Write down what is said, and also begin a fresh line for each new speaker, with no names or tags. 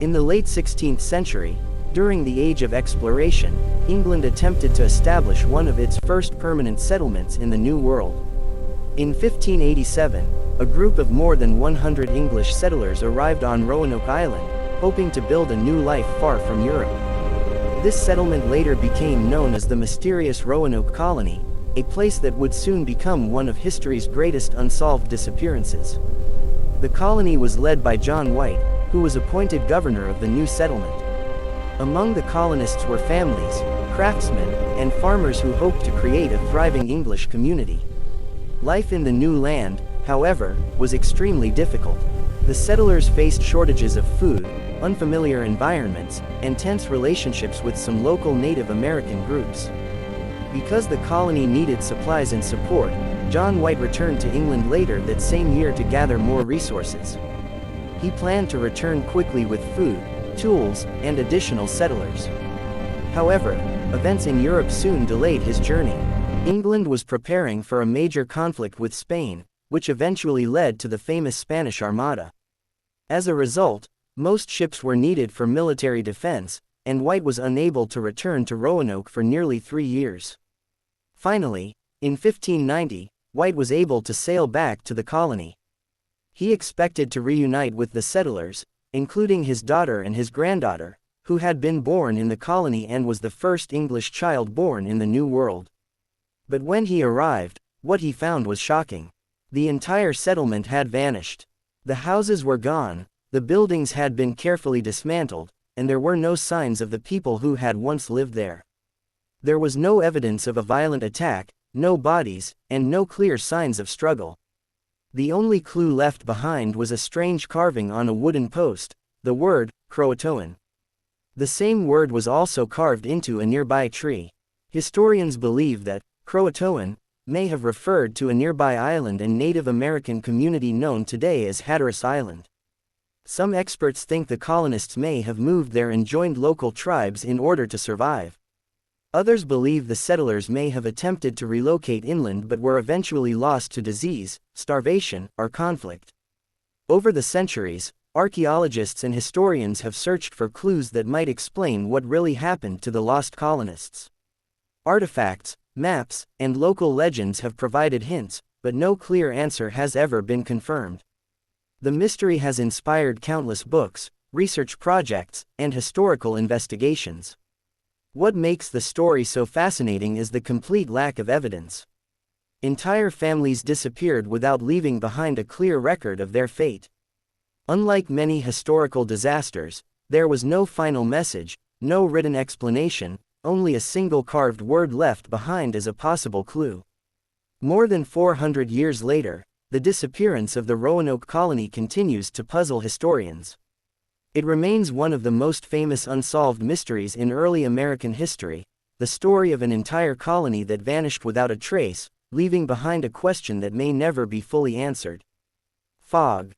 In the late 16th century, during the Age of Exploration, England attempted to establish one of its first permanent settlements in the New World. In 1587, a group of more than 100 English settlers arrived on Roanoke Island, hoping to build a new life far from Europe. This settlement later became known as the mysterious Roanoke Colony, a place that would soon become one of history's greatest unsolved disappearances. The colony was led by John White, who was appointed governor of the new settlement. Among the colonists were families, craftsmen, and farmers who hoped to create a thriving English community. Life in the new land, however, was extremely difficult. The settlers faced shortages of food, unfamiliar environments, and tense relationships with some local Native American groups. Because the colony needed supplies and support, John White returned to England later that same year to gather more resources. He planned to return quickly with food, tools, and additional settlers. However, events in Europe soon delayed his journey. England was preparing for a major conflict with Spain, which eventually led to the famous Spanish Armada. As a result, most ships were needed for military defense, and White was unable to return to Roanoke for nearly 3 years. Finally, in 1590, White was able to sail back to the colony. He expected to reunite with the settlers, including his daughter and his granddaughter, who had been born in the colony and was the first English child born in the New World. But when he arrived, what he found was shocking. The entire settlement had vanished. The houses were gone, the buildings had been carefully dismantled, and there were no signs of the people who had once lived there. There was no evidence of a violent attack, no bodies, and no clear signs of struggle. The only clue left behind was a strange carving on a wooden post, the word, Croatoan. The same word was also carved into a nearby tree. Historians believe that Croatoan may have referred to a nearby island and Native American community known today as Hatteras Island. Some experts think the colonists may have moved there and joined local tribes in order to survive. Others believe the settlers may have attempted to relocate inland but were eventually lost to disease, starvation, or conflict. Over the centuries, archaeologists and historians have searched for clues that might explain what really happened to the lost colonists. Artifacts, maps, and local legends have provided hints, but no clear answer has ever been confirmed. The mystery has inspired countless books, research projects, and historical investigations. What makes the story so fascinating is the complete lack of evidence. Entire families disappeared without leaving behind a clear record of their fate. Unlike many historical disasters, there was no final message, no written explanation, only a single carved word left behind as a possible clue. More than 400 years later, the disappearance of the Roanoke colony continues to puzzle historians. It remains one of the most famous unsolved mysteries in early American history, the story of an entire colony that vanished without a trace, leaving behind a question that may never be fully answered. Fog.